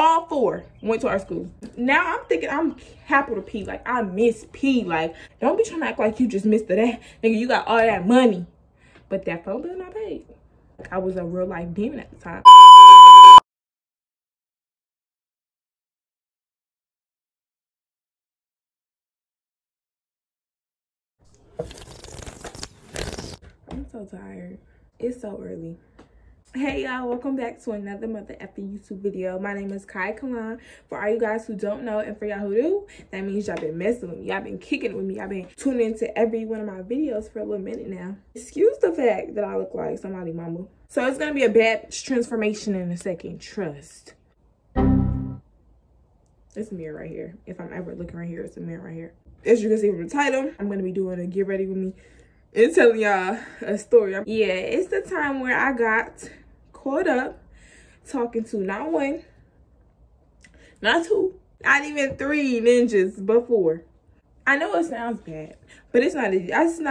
All 4 went to our school. Now I'm thinking I'm capital P. Like, I miss P. Like, don't be trying to act like you just missed that. Nigga, you got all that money. But that phone bill not paid. Like, I was a real life demon at the time. I'm so tired. It's so early. Hey y'all, welcome back to another mother effing YouTube video. My name is Kai Kalan. For all you guys who don't know, and for y'all who do, that means y'all been messing with me. Y'all been kicking it with me. Y'all been tuning into every one of my videos for a little minute now. Excuse the fact that I look like somebody mama. So it's gonna be a bad transformation in a second. Trust. It's a mirror right here. If I'm ever looking right here, it's a mirror right here. As you can see from the title, I'm gonna be doing a get ready with me and telling y'all a story. Yeah, it's the time where I got caught up talking to not 1, not 2, not even 3 ninjas before. I know it sounds bad, but it's not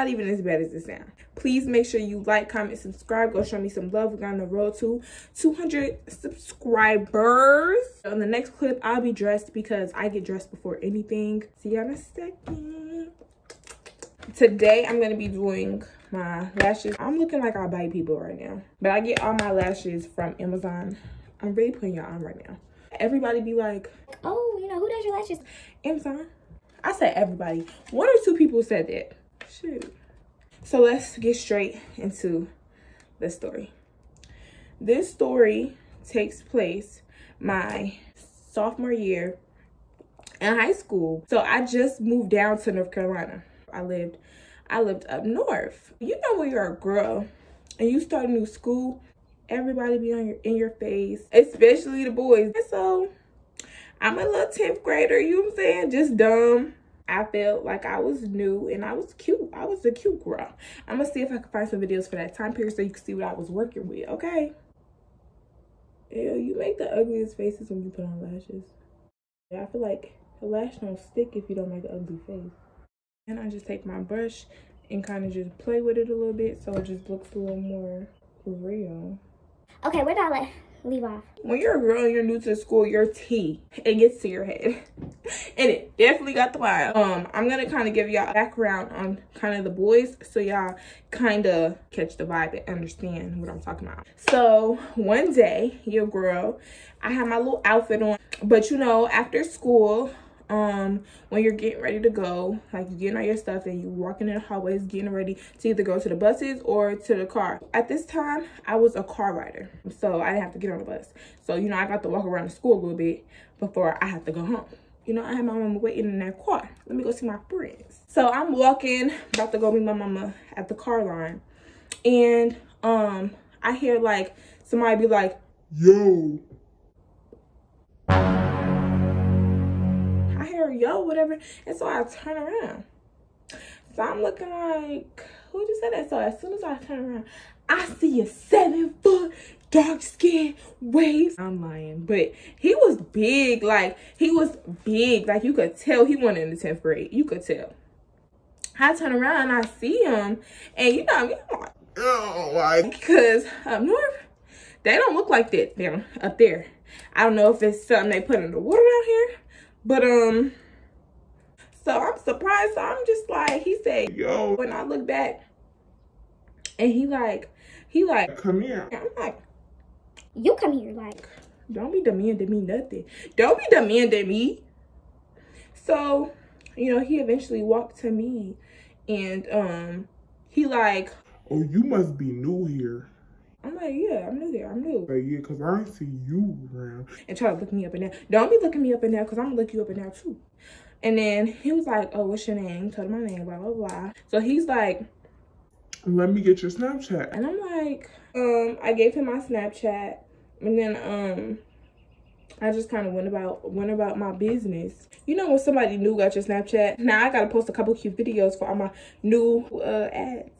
even as bad as it sounds. Please make sure you like, comment, subscribe. Go show me some love. We're on the road to 200 subscribers. On the next clip, I'll be dressed because I get dressed before anything. See you in a second. Today, I'm going to be doing my lashes. I'm looking like I bite people right now. But I get all my lashes from Amazon. I'm really putting y'all on right now. Everybody be like, oh, you know, who does your lashes? Amazon. I said everybody. 1 or 2 people said that. Shoot. So let's get straight into the story. This story takes place my sophomore year in high school. So I just moved down to North Carolina. I lived up north. You know, when you're a girl and you start a new school, everybody be in your face, especially the boys. And so I'm a little 10th grader, you know what I'm saying? Just dumb. I felt like I was new and I was cute. I was a cute girl. I'm gonna see if I can find some videos for that time period so you can see what I was working with, okay? Ew, you make the ugliest faces when you put on lashes. Yeah, I feel like a lash don't stick if you don't make an ugly face. And I just take my brush and kind of just play with it a little bit so it just looks a little more real. Okay, where did I leave off? When you're a girl and you're new to the school, your tea, it gets to your head. And it definitely got the vibe. I'm going to kind of give y'all a background on kind of the boys so y'all kind of catch the vibe and understand what I'm talking about. So one day, your girl, I had my little outfit on. But you know, after school, when you're getting ready to go, like you're getting all your stuff and you walking in the hallways getting ready to either go to the buses or to the car. At this time, I was a car rider, so I didn't have to get on the bus. So, you know, I got to walk around the school a little bit before I had to go home. You know, I had my mama waiting in that car. Let me go see my friends. So I'm walking, about to go meet my mama at the car line. And I hear like somebody be like, yo. Yo, whatever. And so I turn around. So I'm looking like, who just said that? So as soon as I turn around, I see a 7-foot dark skin waist. I'm lying, but he was big. Like, he was big. Like, you could tell he wasn't in the 10th grade. You could tell. I turn around and I see him, and you know, I'm like, oh, why? Because up north, they don't look like that down up there. I don't know if it's something they put in the water down here. But, so I'm surprised. So I'm just like, he said, yo. When I look back and he like, come here. I'm like, you come here. Like, don't be demanding me nothing. Don't be demanding me. So, you know, he eventually walked to me and, he like, oh, you must be new here. I'm like, yeah, I'm new here. I'm new. Like, yeah, because I ain't see you around. And try to look me up and down. Don't be looking me up and down because I'm going to look you up and down too. And then he was like, oh, what's your name? Told him my name, blah, blah, blah. So he's like, let me get your Snapchat. And I'm like, I gave him my Snapchat. And then I just kind of went about my business. You know when somebody new got your Snapchat? Now I got to post a couple cute videos for all my new ads.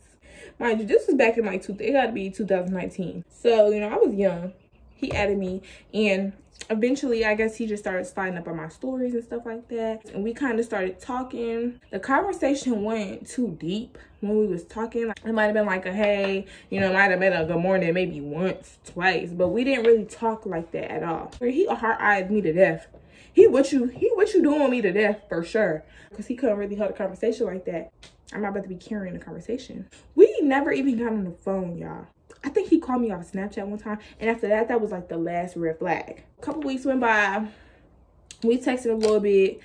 Mind you, this was back in like, it got to be 2019. So, you know, I was young. He added me and eventually, I guess he just started sliding up on my stories and stuff like that. And we kind of started talking. The conversation went too deep when we was talking. Like, it might have been like a hey, you know, it might have been a good morning maybe once, twice. But we didn't really talk like that at all. He hard-eyed me to death. He what you doing me to death for sure. Because he couldn't really hold a conversation like that. I'm not about to be carrying the conversation. We never even got on the phone, y'all. I think he called me off Snapchat one time. And after that, that was like the last red flag. A couple weeks went by. We texted a little bit.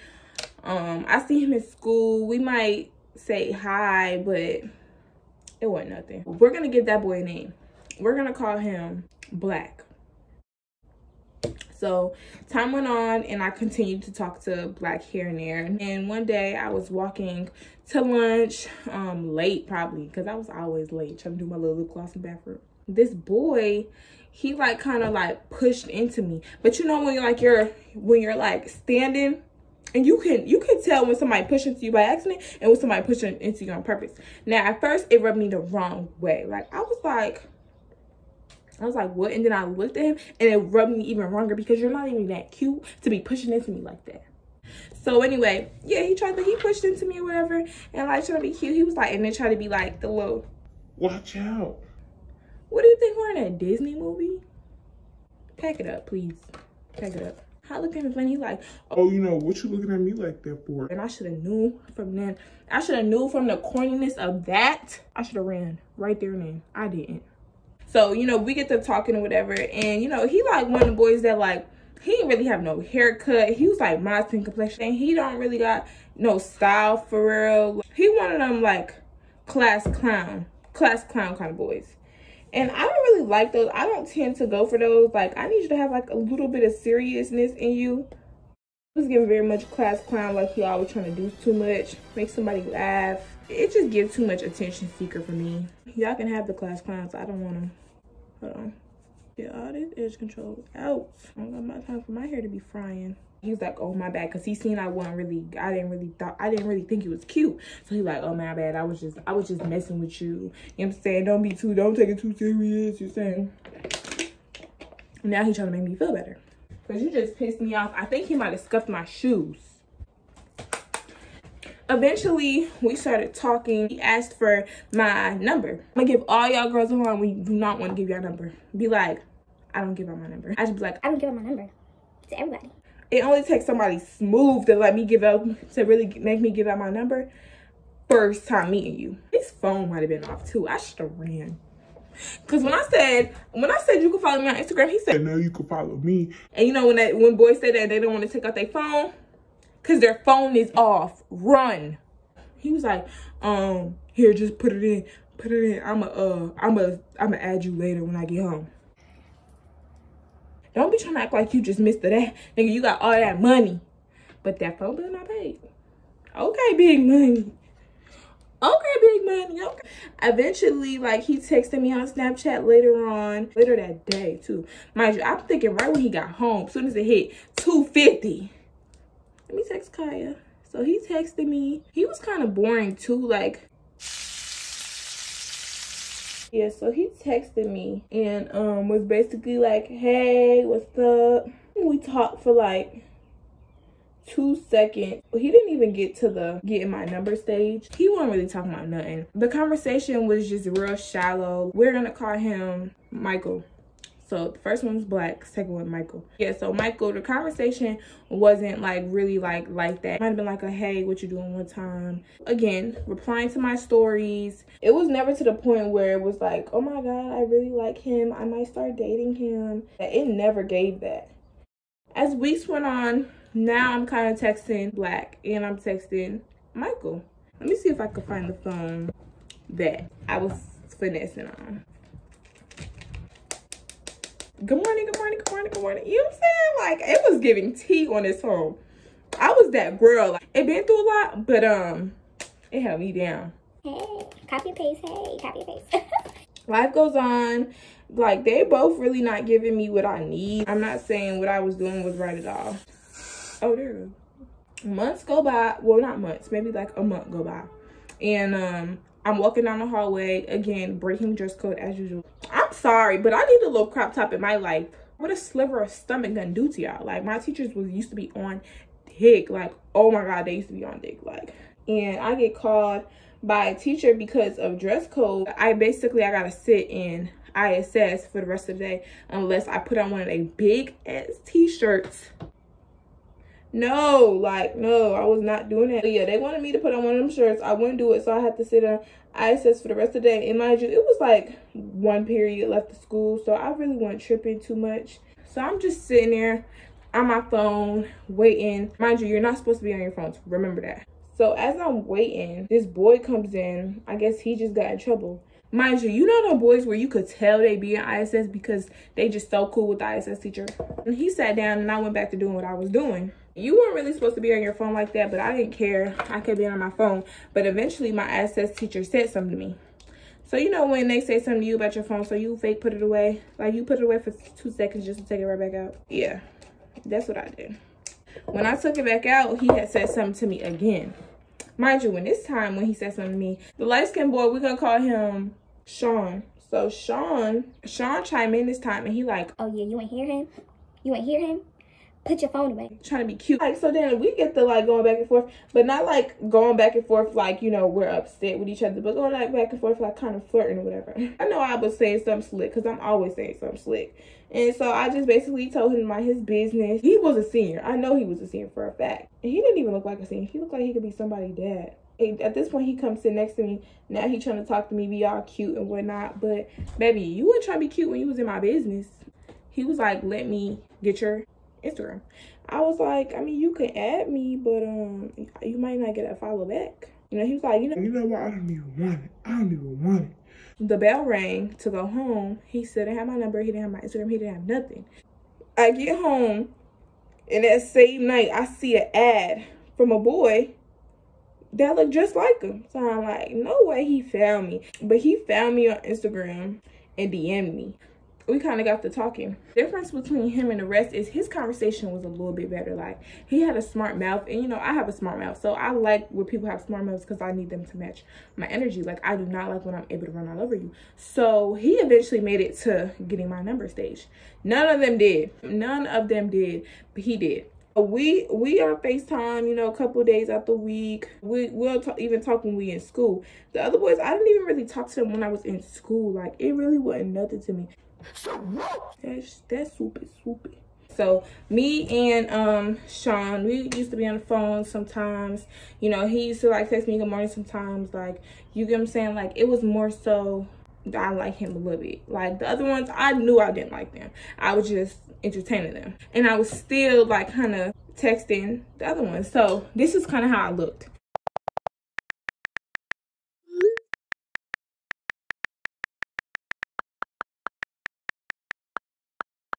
I see him in school. We might say hi, but it wasn't nothing. We're going to give that boy a name. We're going to call him Black. So time went on and I continued to talk to Black here and there. And one day I was walking to lunch, late probably, because I was always late trying to do my little lip gloss in the bathroom. This boy, he like kind of like pushed into me. But you know when you're like standing and you can tell when somebody pushed into you by accident and when somebody pushing into you on purpose. Now at first it rubbed me the wrong way. Like I was like, what? And then I looked at him and it rubbed me even wronger because you're not even that cute to be pushing into me like that. So anyway, yeah, he pushed into me or whatever and like trying to be cute. He was like, and then tried to be like the little, watch out. What do you think we're in a Disney movie? Pack it up, please. Pack it up. I looked at him funny. He's like, oh, you know, what you looking at me like that for? And I should have knew from then. I should have knew from the corniness of that. I should have ran right there and then. I didn't. So, you know, we get to talking or whatever. And, you know, he like one of the boys that like, he didn't really have no haircut. He was like my skin complexion. And he don't really got no style for real. He one of them like class clown kind of boys. And I don't really like those. I don't tend to go for those. Like, I need you to have like a little bit of seriousness in you. He was giving very much class clown, like he always trying to do too much, make somebody laugh. It just gives too much attention seeker for me. Y'all can have the class clowns. I don't want them. Hold on. Get all this edge control out. I don't got time for my hair to be frying. He was like, oh my bad, because he seen I didn't really think he was cute. So he like, oh my bad, I was just messing with you. You know what I'm saying? Don't take it too serious, you're saying. Now he trying to make me feel better. Because you just pissed me off. I think he might have scuffed my shoes. Eventually, we started talking. He asked for my number. I'm gonna give all y'all girls a line when you do not want to give your number. Be like, I don't give out my number. I just be like, I don't give out my number to everybody. It only takes somebody smooth to let me give out, to really make me give out my number. First time meeting you. His phone might have been off too. I should have ran. Cause when I said you can follow me on Instagram, he said, no, you can follow me. And you know when boys say that they don't want to take out their phone, cause their phone is off. Run. He was like, here, just put it in. I'ma add you later when I get home. Don't be trying to act like you just missed that. Nigga, you got all that money. But that phone bill not paid. Okay, big money. Okay, big money. Okay. Eventually, like, he texted me on Snapchat later that day, too. Mind you, I'm thinking right when he got home, as soon as it hit 2:50. Let me text Kaya. So he texted me. He was kind of boring, too, like... Yeah, so he texted me and was basically like, hey, what's up? We talked for like 2 seconds. He didn't even get to the getting my number stage. He wasn't really talking about nothing. The conversation was just real shallow. We're gonna call him Michael. So the first one was Black, second one Michael. Yeah, so Michael, the conversation wasn't like really like that. Might have been like a hey, what you doing one time. Again, replying to my stories. It was never to the point where it was like, oh my God, I really like him. I might start dating him. It never gave that. As weeks went on, now I'm kind of texting Black and I'm texting Michael. Let me see if I can find the phone that I was finessing on. Good morning, good morning, good morning, good morning. You know what I'm saying? Like, it was giving tea on his phone. I was that girl. Like, it been through a lot, but it held me down. Hey, copy and paste. Hey, copy and paste. Life goes on. Like, they both really not giving me what I need. I'm not saying what I was doing was right at all. Oh, there we go. Months go by. Well, not months. Maybe like a month go by. And I'm walking down the hallway. Again, breaking dress code as usual. I'm sorry, but I need a little crop top in my life. What a sliver of stomach gonna do to y'all? Like, my teachers used to be on dick. Like, oh my God, they used to be on dick. Like, and I get called by a teacher because of dress code. I gotta sit in ISS for the rest of the day unless I put on one of their big ass t-shirts. No, I was not doing that. But yeah, they wanted me to put on one of them shirts. I wouldn't do it, so I had to sit on ISS for the rest of the day. And mind you, it was like one period left of school, so I really wasn't tripping too much. So I'm just sitting there on my phone waiting. Mind you, you're not supposed to be on your phones. Remember that. So as I'm waiting, this boy comes in. I guess he just got in trouble. Mind you, you know the boys where you could tell they be in ISS because they just so cool with the ISS teacher. And he sat down and I went back to doing what I was doing. You weren't really supposed to be on your phone like that, but I didn't care. I kept being on my phone. But eventually my ISS teacher said something to me. So you know when they say something to you about your phone, so you fake put it away. Like you put it away for 2 seconds just to take it right back out. Yeah, that's what I did. When I took it back out, he had said something to me again. Mind you, when he said something to me, the light-skinned boy, we're gonna call him Sean. So Sean chimed in this time and he like, oh yeah, you ain't hear him? You ain't hear him? Put your phone away. Trying to be cute. Like, so then we get to like going back and forth, but not like going back and forth like, you know, we're upset with each other, but going like back and forth like kind of flirting or whatever. I know I was saying something slick because I'm always saying something slick. And so I just basically told him about his business. He was a senior. I know he was a senior for a fact. And he didn't even look like a senior. He looked like he could be somebody's dad. At this point, he comes sit next to me. Now he trying to talk to me, be all cute and whatnot. But baby, you weren't trying to be cute when you was in my business. He was like, let me get your Instagram. I was like, I mean, you can add me, but you might not get a follow back. You know, he was like, you know what? I don't even want it. I don't even want it. The bell rang to go home. He said, I had my number. He didn't have my Instagram. He didn't have nothing. I get home, and that same night, I see an ad from a boy that looked just like him. So I'm like, no way he found me. But he found me on Instagram and DM'd me. We kind of got to talking. The difference between him and the rest is his conversation was a little bit better. Like, he had a smart mouth, and you know, I have a smart mouth, so I like when people have smart mouths because I need them to match my energy. Like, I do not like when I'm able to run all over you. So he eventually made it to getting my number stage. None of them did, but he did. We on FaceTime, you know, a couple of days out the week. We'll even talk when we in school. The other boys, I didn't even really talk to them when I was in school. Like, it really wasn't nothing to me. That's super. So me and Sean, we used to be on the phone sometimes. You know, he used to like text me good morning sometimes. Like, you get what I'm saying? Like, it was more so that I like him a little bit. Like, the other ones, I knew I didn't like them. I was just entertaining them, and I was still like kind of texting the other ones. So this is kind of how I looked.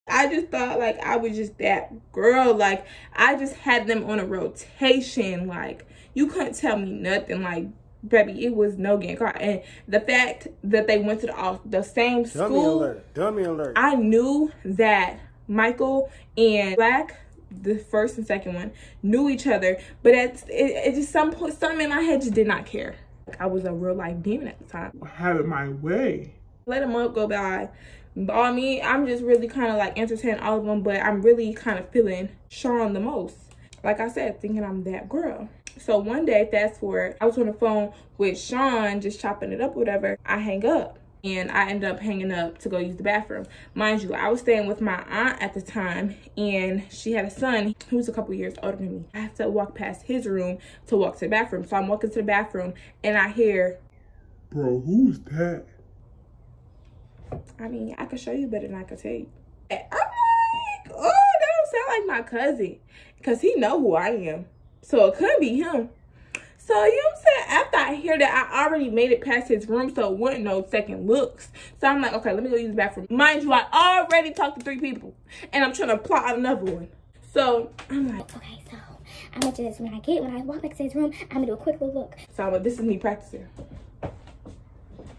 I just thought like I was just that girl. Like, I just had them on a rotation. Like, you couldn't tell me nothing. Like, baby, it was no getting caught. And the fact that they went to the same school, dummy alert. I knew that Michael and Black, the first and second one, knew each other, but it just something in my head just did not care. I was a real life demon at the time. Have it my way. Let a month go by. All me, I'm just really kind of like entertaining all of them, but I'm really kind of feeling Sean the most. Like I said, thinking I'm that girl. So one day, fast forward, I was on the phone with Sean, just chopping it up, whatever. I hang up, and I ended up hanging up to go use the bathroom. Mind you, I was staying with my aunt at the time, and she had a son who was a couple years older than me. I have to walk past his room to walk to the bathroom. So I'm walking to the bathroom, and I hear, bro, who's that? I mean, I could show you better than I could tell you. I'm like, oh, that don't sound like my cousin, because he know who I am. So it could be him. So, you know what I'm saying? After I hear that, I already made it past his room, so it wasn't no second looks. So I'm like, okay, let me go use the bathroom. Mind you, I already talked to 3 people, and I'm trying to plot out another one. So I'm like, okay, so I'm gonna just, when I walk back to his room, I'm gonna do a quick little look. So I'm like, this is me practicing.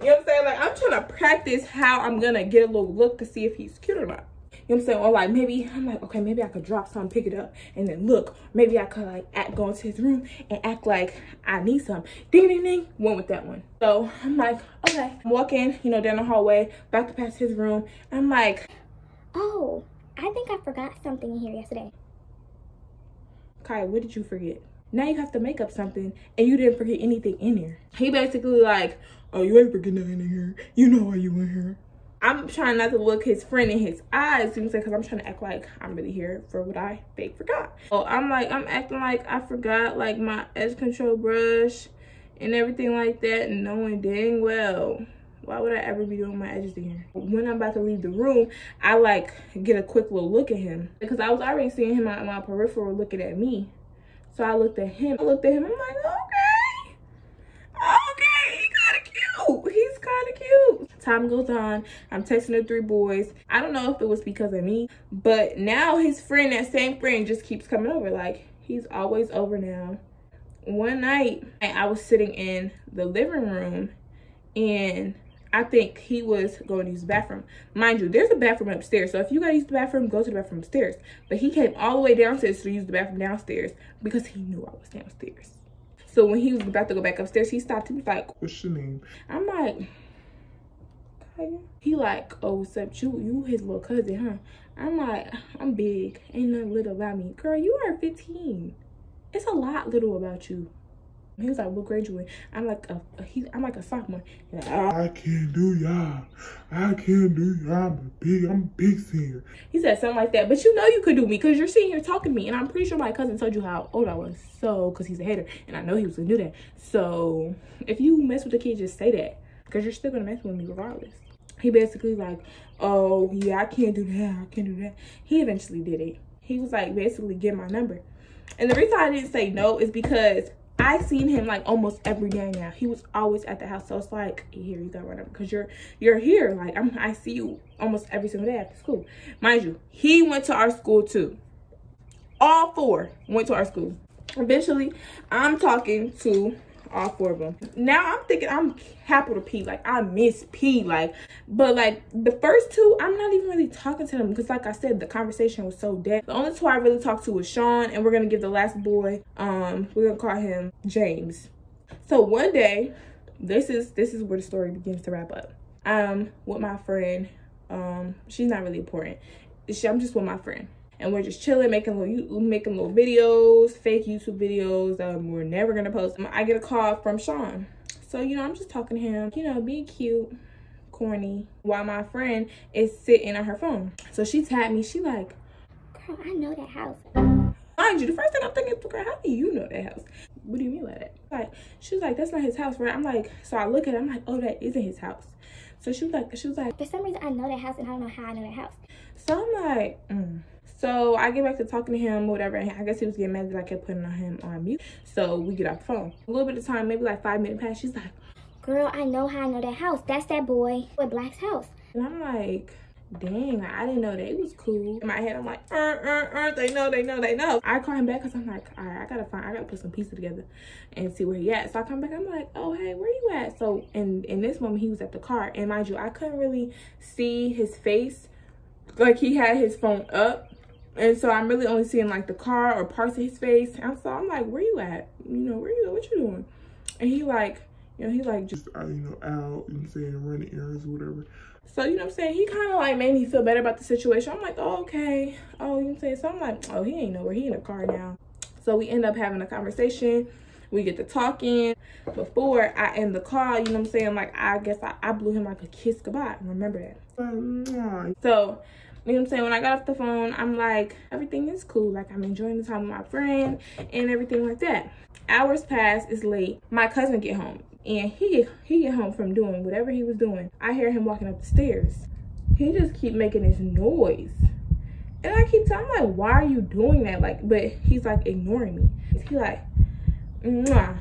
You know what I'm saying? Like, I'm trying to practice how I'm gonna get a little look to see if he's cute or not. You know what I'm saying? Or like, maybe, I'm like, okay, maybe I could drop something, pick it up, and then look. Maybe I could like go into his room and act like I need something. Ding, ding, ding. Went with that one. So I'm like, okay. I'm walking, you know, down the hallway, about to pass his room. I'm like, oh, I think I forgot something in here yesterday. Kai, what did you forget? Now you have to make up something and you didn't forget anything in there. He basically like, oh, you ain't forget nothing in here. You know why you in here. I'm trying not to look his friend in his eyes, you know, because I'm trying to act like I'm really here for what I fake forgot. So I'm acting like I forgot like my edge control brush and everything like that, knowing dang well, why would I ever be doing my edges in here? When I'm about to leave the room, I like get a quick little look at him because I was already seeing him on my peripheral looking at me. So I looked at him. I'm like, okay, he's kind of cute. Time goes on. I'm texting the 3 boys. I don't know if it was because of me, but now his friend, that same friend, just keeps coming over. Like, he's always over now. One night, I was sitting in the living room, and I think he was going to use the bathroom. Mind you, there's a bathroom upstairs. So if you got to use the bathroom, go to the bathroom upstairs. But he came all the way downstairs to use the bathroom downstairs because he knew I was downstairs. So when he was about to go back upstairs, he stopped. He was like, what's your name? I'm like, Kaya. He like, oh, what's up? You his little cousin, huh? I'm like, I'm big. Ain't nothing little about me. Girl, you are 15. It's a lot little about you. He was like, what grade you in? I'm like a sophomore. He's like, oh. I can't do y'all. I'm a big senior. He said something like that. But you know you could do me because you're sitting here talking to me. And I'm pretty sure my cousin told you how old I was. So, because he's a hater. And I know he was going to do that. So, if you mess with the kid, just say that. Because you're still going to mess with me regardless. He basically like, oh, yeah, I can't do that. He eventually did it. He was like, basically, get my number. And the reason I didn't say no is because I seen him like almost every day now. He was always at the house. So it's like, here, you got my number. Because you're here. Like, I see you almost every single day after school. Mind you, he went to our school too. All 4 went to our school. Eventually, I'm talking to all 4 of them. Now I'm thinking I'm capital P. Like, I miss P. Like, but like the first 2, I'm not even really talking to them because like I said, the conversation was so dead. The only 2 I really talked to was Sean, and we're gonna give the last boy, we're gonna call him James. So one day, this is where the story begins to wrap up. With my friend, she's not really important. I'm just with my friend. And we're just chilling, making little videos, fake YouTube videos. We're never gonna post. I get a call from Sean. So, you know, I'm just talking to him, you know, being cute, corny, while my friend is sitting on her phone. So she tapped me. She like, Girl, I know that house. mind you, the first thing I'm thinking is, girl, how do you know that house? What do you mean by that? Like, she was like, that's not his house, right? I'm like, so I look at it, I'm like, oh, that isn't his house. So she was like, For some reason, I know that house, and I don't know how I know that house. So I'm like, So I get back to talking to him, whatever. And I guess he was getting mad that I kept putting him on mute. So we get off the phone. A little bit of time, maybe like 5 minutes past. She's like, Girl, I know how I know that house. That's that boy with Black's house. and I'm like, dang, I didn't know that. It was cool. In my head, I'm like, they know. I call him back because I'm like, all right, I gotta put some pieces together and see where he at. So I come back, I'm like, oh, hey, where you at? So in this moment, he was at the car. And mind you, I couldn't really see his face. Like, he had his phone up. And so I'm really only seeing like the car or parts of his face. And so I'm like, where you at? You know, where you at? What you doing? And he like, you know, he like just, you know, out and saying running errands or whatever. so, you know what I'm saying? He kind of like made me feel better about the situation. I'm like, oh, okay. Oh, you know what I'm saying? So I'm like, oh, he ain't nowhere. He in the car now. So we end up having a conversation. We get to talking. Before I end the call, you know what I'm saying? Like, I guess I blew him like a kiss goodbye. Remember that. So, you know what I'm saying? When I got off the phone, I'm like, everything is cool. Like, I'm enjoying the time with my friend and everything like that. Hours pass, it's late. My cousin get home. And he get home from doing whatever he was doing. I hear him walking up the stairs. He just keep making this noise. And I keep telling him, like, why are you doing that? Like, but he's like ignoring me. He like, mwah,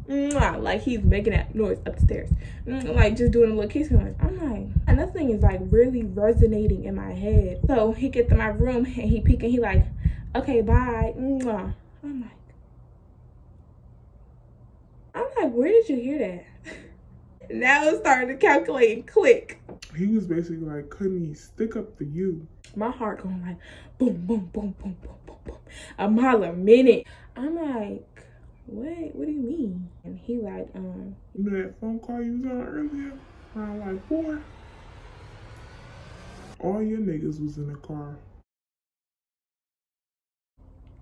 mwah, like he's making that noise upstairs. Like just doing a little kiss noise. I'm like, and that thing is like really resonating in my head. So he gets to my room and he peek and he like, okay, bye. Mwah. I'm like, where did you hear that? Now it's starting to calculate and click. He was basically like, couldn't he stick up for you? My heart going like, boom, boom, boom, boom, boom, boom, boom. A mile a minute. I'm like, what do you mean? And he like, You know that phone call you was on earlier? Around like 4? All your niggas was in the car.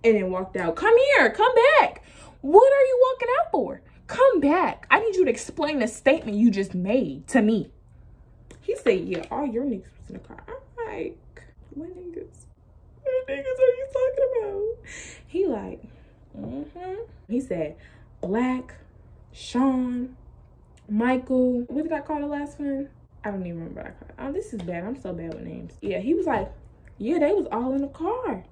And then walked out. Come here, come back. What are you walking out for? Come back. I need you to explain the statement you just made to me. He said, yeah, all your niggas was in the car. I'm like, what niggas? What niggas are you talking about? He like, He said, Black, Sean, Michael. What did I call the last one? I don't even remember what I called it. Oh, this is bad. I'm so bad with names. Yeah, he was like, yeah, they was all in the car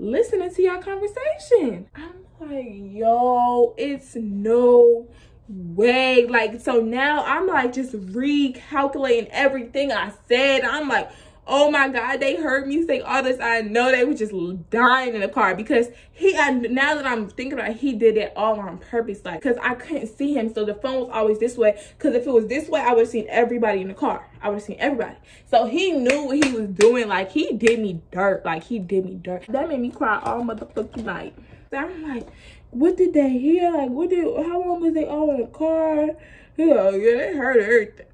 listening to your conversation. I'm like, yo, it's no way. Like, so now I'm like just recalculating everything I said. I'm like, oh my God, they heard me say all this. I know they were just dying in the car because now that I'm thinking about it, he did it all on purpose. Like, because I couldn't see him. So the phone was always this way. Because if it was this way, I would have seen everybody in the car. I would have seen everybody. So he knew what he was doing. Like, he did me dirt. Like, he did me dirt. That made me cry all motherfucking night. So I'm like, what did they hear? Like, how long was they all in the car? Yeah, they heard everything.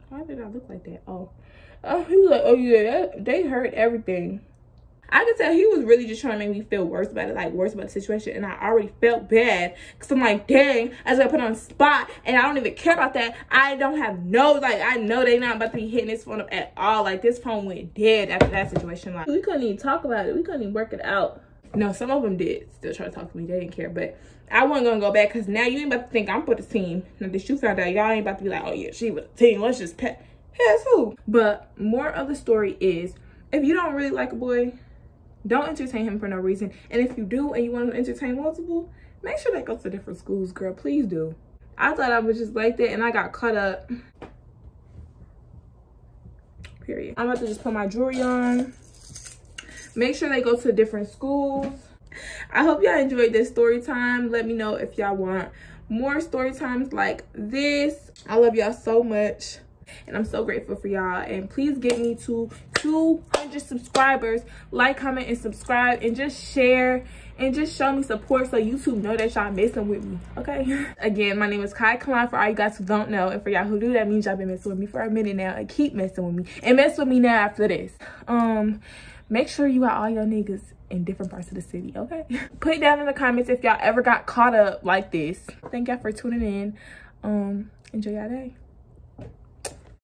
Why did I look like that? He was like, oh yeah, they heard everything. I could tell he was really just trying to make me feel worse about it, like worse about the situation. And I already felt bad because I'm like, dang, I just got put on the spot and I don't even care about that. I don't have I know they not about to be hitting this phone up at all. Like, this phone went dead after that situation. Like, we couldn't even talk about it. We couldn't even work it out. No, some of them did still try to talk to me. They didn't care, but I wasn't gonna go back because now you ain't about to think I'm for the team. Now that you found out, y'all ain't about to be like, oh yeah, she was the team. Let's just pet. Yes, who? But more of the story is, if you don't really like a boy, don't entertain him for no reason. And if you do and you want to entertain multiple, make sure they go to different schools, girl. Please do. I thought I was just like that and I got caught up. Period. I'm about to just put my jewelry on. Make sure they go to different schools. I hope y'all enjoyed this story time. Let me know if y'all want more story times like this. I love y'all so much. And I'm so grateful for y'all. And please get me to 200 subscribers. Like, comment, and subscribe. And just share. And just show me support so YouTube know that y'all messing with me. Okay? Again, my name is Kai Kalon for all you guys who don't know. And for y'all who do, that means y'all been messing with me for a minute now. And keep messing with me. And mess with me now after this. Make sure you got all your niggas in different parts of the city, okay? Put it down in the comments if y'all ever got caught up like this. Thank y'all for tuning in. Enjoy y'all day.